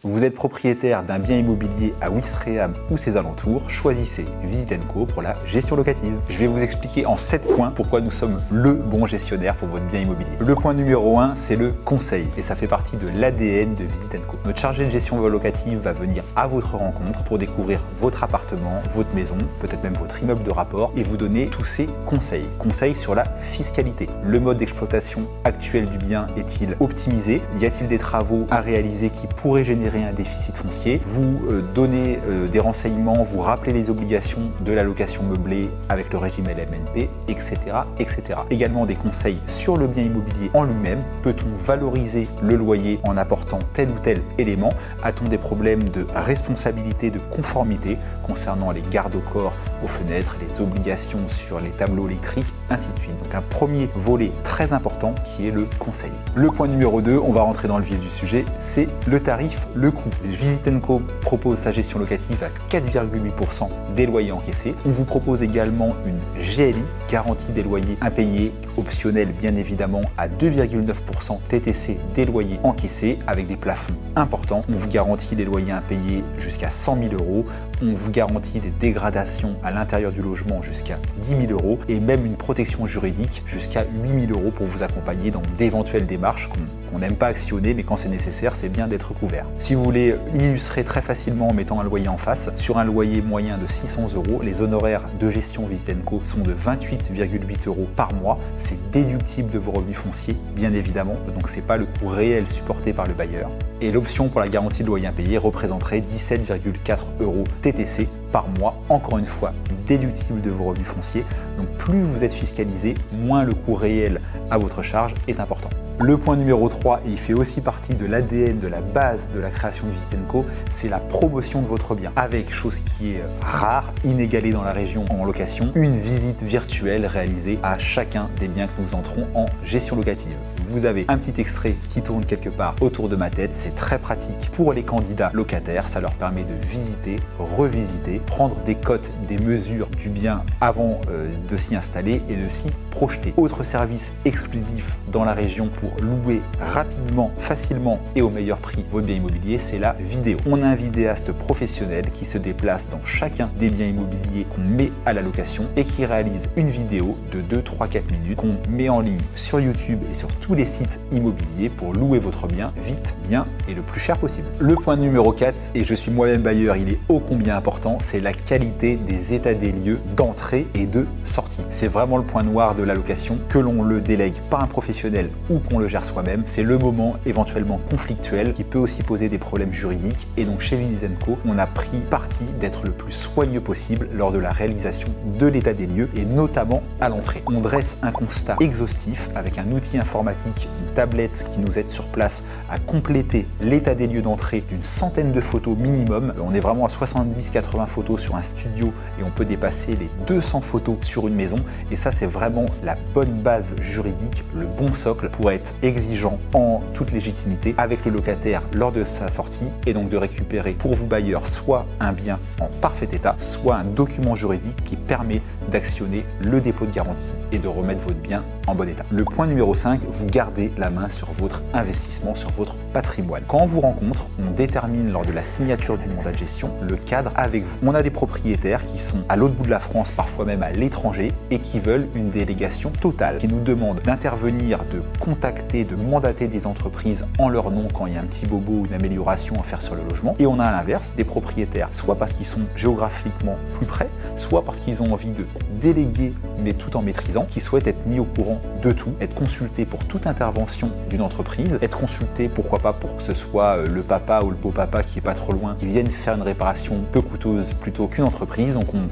Vous êtes propriétaire d'un bien immobilier à Ouistreham ou ses alentours, choisissez Visit & Co pour la gestion locative. Je vais vous expliquer en 7 points pourquoi nous sommes le bon gestionnaire pour votre bien immobilier. Le point numéro 1, c'est le conseil et ça fait partie de l'ADN de Visit & Co. Notre chargé de gestion locative va venir à votre rencontre pour découvrir votre appartement, votre maison, peut-être même votre immeuble de rapport et vous donner tous ces conseils. Conseils sur la fiscalité. Le mode d'exploitation actuel du bien est-il optimisé? Y a-t-il des travaux à réaliser qui pourraient générer un déficit foncier? Vous donnez des renseignements, vous rappelez les obligations de la location meublée avec le régime LMNP, etc., etc. Également des conseils sur le bien immobilier en lui-même. Peut-on valoriser le loyer en apportant tel ou tel élément? A-t-on des problèmes de responsabilité, de conformité concernant les gardes au corps aux fenêtres, les obligations sur les tableaux électriques, ainsi de suite. Donc un premier volet très important qui est le conseil. Le point numéro 2, on va rentrer dans le vif du sujet, c'est le tarif, le coût. Visit & Co propose sa gestion locative à 4,8% des loyers encaissés. On vous propose également une GLI, garantie des loyers impayés, optionnelle bien évidemment à 2,9% TTC des loyers encaissés avec des plafonds importants. On vous garantit les loyers impayés jusqu'à 100 000 €. On vous garantit des dégradations à l'intérieur du logement jusqu'à 10 000 € et même une protection juridique jusqu'à 8 000 € pour vous accompagner dans d'éventuelles démarches qu'on n'aime pas actionner, mais quand c'est nécessaire, c'est bien d'être couvert. Si vous voulez illustrer très facilement en mettant un loyer en face, sur un loyer moyen de 600 €, les honoraires de gestion Visit & Co sont de 28,8 € par mois. C'est déductible de vos revenus fonciers, bien évidemment, donc c'est pas le coût réel supporté par le bailleur. Et l'option pour la garantie de loyer impayé représenterait 17,4 € TTC par mois, encore une fois déductible de vos revenus fonciers. Donc plus vous êtes fiscalisé, moins le coût réel à votre charge est important. Le point numéro 3, et il fait aussi partie de l'ADN, de la base de la création de Visit & Co, c'est la promotion de votre bien. Avec, chose qui est rare, inégalée dans la région en location, une visite virtuelle réalisée à chacun des biens que nous entrons en gestion locative. Vous avez un petit extrait qui tourne quelque part autour de ma tête, c'est très pratique pour les candidats locataires, ça leur permet de visiter, revisiter, prendre des cotes, des mesures du bien avant de s'y installer et de s'y projeter. Autre service exclusif dans la région pour louer rapidement, facilement et au meilleur prix votre bien immobilier, c'est la vidéo. On a un vidéaste professionnel qui se déplace dans chacun des biens immobiliers qu'on met à la location et qui réalise une vidéo de 2, 3, 4 minutes qu'on met en ligne sur YouTube et sur tous les sites immobiliers pour louer votre bien vite, bien et le plus cher possible. Le point numéro 4, et je suis moi-même bailleur, il est ô combien important, c'est la qualité des états des lieux d'entrée et de sortie. C'est vraiment le point noir de la location, que l'on le délègue par un professionnel ou qu'on le gère soi-même. C'est le moment éventuellement conflictuel qui peut aussi poser des problèmes juridiques et donc chez Visit & Co, on a pris parti d'être le plus soigneux possible lors de la réalisation de l'état des lieux et notamment à l'entrée. On dresse un constat exhaustif avec un outil informatique, une tablette qui nous aide sur place à compléter l'état des lieux d'entrée d'une centaine de photos minimum. On est vraiment à 70-80 photos sur un studio et on peut dépasser les 200 photos sur une maison et ça c'est vraiment la bonne base juridique, le bon socle pour être exigeant en toute légitimité avec le locataire lors de sa sortie et donc de récupérer pour vous bailleurs soit un bien en parfait état, soit un document juridique qui permet d'actionner le dépôt de garantie et de remettre votre bien en bon état. Le point numéro 5, vous gardez la main sur votre investissement, sur votre patrimoine. Quand on vous rencontre, on détermine lors de la signature du mandat de gestion le cadre avec vous. On a des propriétaires qui sont à l'autre bout de la France, parfois même à l'étranger et qui veulent une délégation totale, qui nous demandent d'intervenir, de contacter, de mandater des entreprises en leur nom quand il y a un petit bobo ou une amélioration à faire sur le logement. Et on a à l'inverse des propriétaires, soit parce qu'ils sont géographiquement plus près, soit parce qu'ils ont envie de déléguer, mais tout en maîtrisant, qui souhaitent être mis au courant de tout, être consultés pour toute intervention d'une entreprise, être consultés pourquoi pas pour que ce soit le papa ou le beau-papa qui est pas trop loin, qui viennent faire une réparation peu coûteuse plutôt qu'une entreprise. Donc on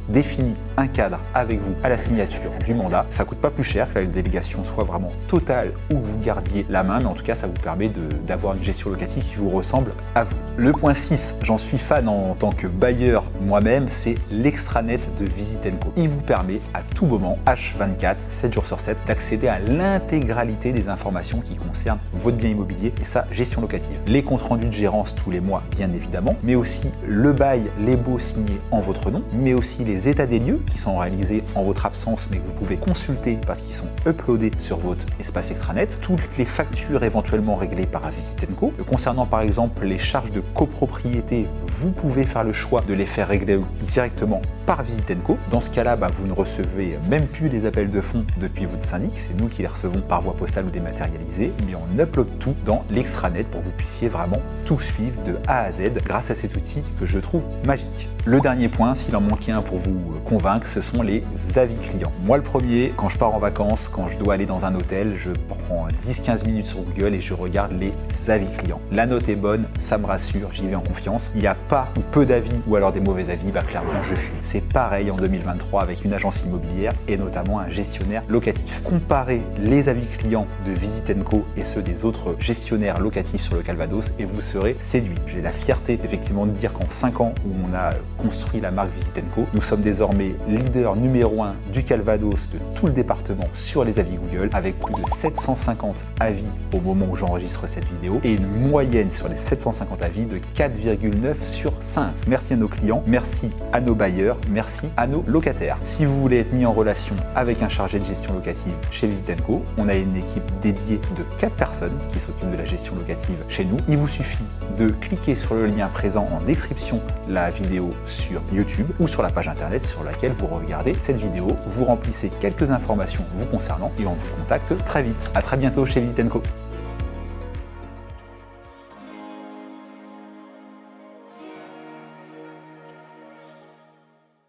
définit un cadre avec vous à la signature du mandat. Ça coûte pas plus cher que la délégation soit vraiment totale ou que vous gardiez la main, mais en tout cas ça vous permet d'avoir une gestion locative qui vous ressemble à vous. Le point 6, j'en suis fan en tant que bailleur moi-même, c'est l'extranet de Visit & Co. Il vous permet à tout moment, H24, 7 jours sur 7, d'accéder à l'intégralité traiter des informations qui concernent votre bien immobilier et sa gestion locative. Les comptes rendus de gérance tous les mois, bien évidemment, mais aussi le bail, les baux signés en votre nom, mais aussi les états des lieux qui sont réalisés en votre absence, mais que vous pouvez consulter parce qu'ils sont uploadés sur votre espace extranet, toutes les factures éventuellement réglées par Visit & Co. Concernant par exemple les charges de copropriété, vous pouvez faire le choix de les faire régler directement par Visit & Co. Dans ce cas-là, vous ne recevez même plus les appels de fonds depuis votre syndic, c'est nous qui les recevons par voie postale ou dématérialisée, mais on upload tout dans l'extranet pour que vous puissiez vraiment tout suivre de A à Z grâce à cet outil que je trouve magique. Le dernier point, s'il en manquait un pour vous convaincre, ce sont les avis clients. Moi le premier, quand je pars en vacances, quand je dois aller dans un hôtel, je prends 10-15 minutes sur Google et je regarde les avis clients. La note est bonne, ça me rassure, j'y vais en confiance. Il n'y a pas ou peu d'avis ou alors des mauvais avis, clairement je fuis. C'est pareil en 2023 avec une agence immobilière et notamment un gestionnaire locatif. Comparez les avis clients de Visit & Co et ceux des autres gestionnaires locatifs sur le Calvados et vous serez séduit. J'ai la fierté effectivement de dire qu'en 5 ans où on a construit la marque Visit & Co, nous sommes désormais leader numéro 1 du Calvados, de tout le département sur les avis Google, avec plus de 750 avis au moment où j'enregistre cette vidéo et une moyenne sur les 750 avis de 4,9 sur 5. Merci à nos clients, merci à nos bailleurs, merci à nos locataires. Si vous voulez être mis en relation avec un chargé de gestion locative chez Visit & Co, on a une équipe dédiée de 4 personnes qui s'occupent de la gestion locative chez nous. Il vous suffit de cliquer sur le lien présent en description de la vidéo sur YouTube ou sur la page internet sur laquelle vous regardez cette vidéo. Vous remplissez quelques informations vous concernant et on vous contacte très vite. À très bientôt chez Visit & Co.